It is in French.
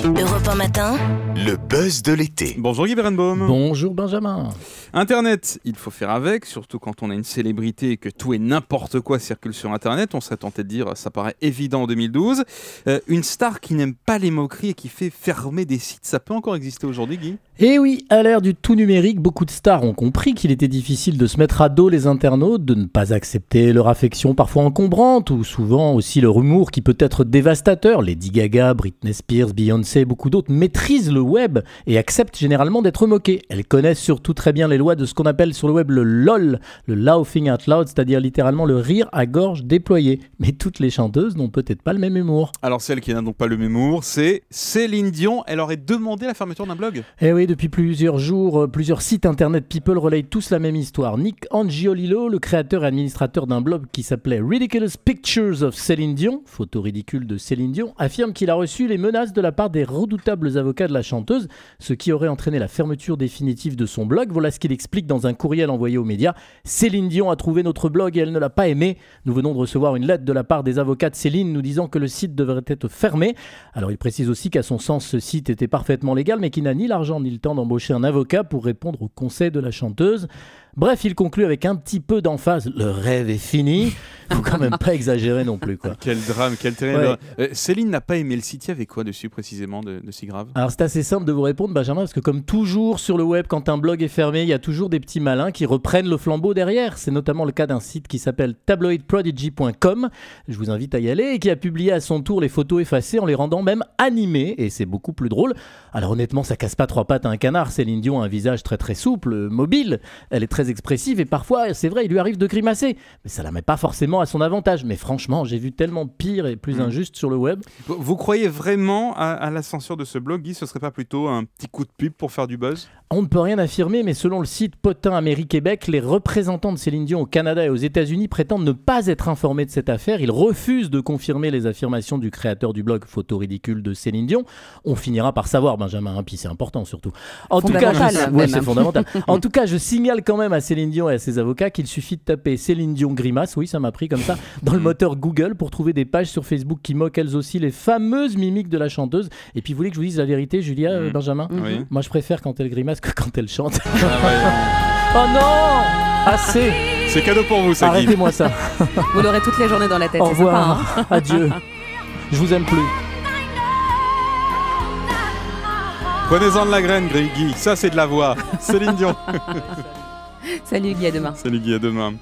Europe 1 matin, Le buzz de l'été. Bonjour Guy Berenbaum. Bonjour Benjamin. Internet, il faut faire avec, surtout quand on a une célébrité et que tout et n'importe quoi circule sur Internet. On serait tenté de dire, ça paraît évident en 2012. Une star qui n'aime pas les moqueries et qui fait fermer des sites, ça peut encore exister aujourd'hui, Guy ? Et oui, à l'ère du tout numérique, beaucoup de stars ont compris qu'il était difficile de se mettre à dos les internautes, de ne pas accepter leur affection parfois encombrante, ou souvent aussi leur humour qui peut être dévastateur. Lady Gaga, Britney Spears, Beyoncé et beaucoup d'autres maîtrisent le web et acceptent généralement d'être moquées. Elles connaissent surtout très bien les lois de ce qu'on appelle sur le web le LOL, le laughing out loud, c'est-à-dire littéralement le rire à gorge déployée. Mais toutes les chanteuses n'ont peut-être pas le même humour. Alors celle qui n'a donc pas le même humour, c'est Céline Dion. Elle aurait demandé la fermeture d'un blog. Eh oui, depuis plusieurs jours, plusieurs sites internet people relayent tous la même histoire. Nick Angiolillo, le créateur et administrateur d'un blog qui s'appelait Ridiculous Pictures of Céline Dion, photo ridicule de Céline Dion, affirme qu'il a reçu les menaces de la part des redoutables avocats de la chanteuse, ce qui aurait entraîné la fermeture définitive de son blog. Voilà ce qu'il explique dans un courriel envoyé aux médias. Céline Dion a trouvé notre blog et elle ne l'a pas aimé. Nous venons de recevoir une lettre de la part des avocats de Céline nous disant que le site devrait être fermé. Alors il précise aussi qu'à son sens ce site était parfaitement légal mais qu'il n'a ni l'argent ni le temps d'embaucher un avocat pour répondre aux conseils de la chanteuse. Bref, il conclut avec un petit peu d'emphase. Le rêve est fini. Faut quand même pas exagérer non plus, quoi. Quel drame, quel terrible. Ouais. Céline n'a pas aimé le site. Il y avait quoi dessus précisément de si grave ? Alors c'est assez simple de vous répondre, Benjamin, parce que comme toujours sur le web, quand un blog est fermé, il y a toujours des petits malins qui reprennent le flambeau derrière. C'est notamment le cas d'un site qui s'appelle tabloidprodigy.com. Je vous invite à y aller et qui a publié à son tour les photos effacées en les rendant même animées. Et c'est beaucoup plus drôle. Alors honnêtement, ça casse pas trois pattes à un canard. Céline Dion a un visage très très souple, mobile. Elle est très expressive et parfois, c'est vrai, il lui arrive de grimacer. Mais ça la met pas forcément à son avantage. Mais franchement, j'ai vu tellement pire et plus injuste sur le web. Vous croyez vraiment à la censure de ce blog, Guy ? Ce serait pas plutôt un petit coup de pub pour faire du buzz ? On ne peut rien affirmer, mais selon le site Potin Amérique-Québec, les représentants de Céline Dion au Canada et aux États-Unis prétendent ne pas être informés de cette affaire. Ils refusent de confirmer les affirmations du créateur du blog Photo ridicule de Céline Dion. On finira par savoir, Benjamin, puis c'est important surtout. En tout cas, c'est fondamental. En tout cas, je signale quand même à Céline Dion et à ses avocats qu'il suffit de taper Céline Dion grimace, oui, ça m'a pris comme ça, dans le moteur Google pour trouver des pages sur Facebook qui moquent elles aussi les fameuses mimiques de la chanteuse. Et puis, vous voulez que je vous dise la vérité, Julia, Benjamin ? Oui. Moi, je préfère quand elle grimace que quand elle chante. Ah Oh non! Assez! C'est cadeau pour vous, ça, Guy. Arrêtez-moi ça. Vous l'aurez toute la journée dans la tête. Au c'est sympa, revoir. hein. Adieu. Je vous aime plus. Prenez-en de la graine, Guy. Ça, c'est de la voix. Céline Dion. Salut Guy, à demain. Salut Guy, à demain.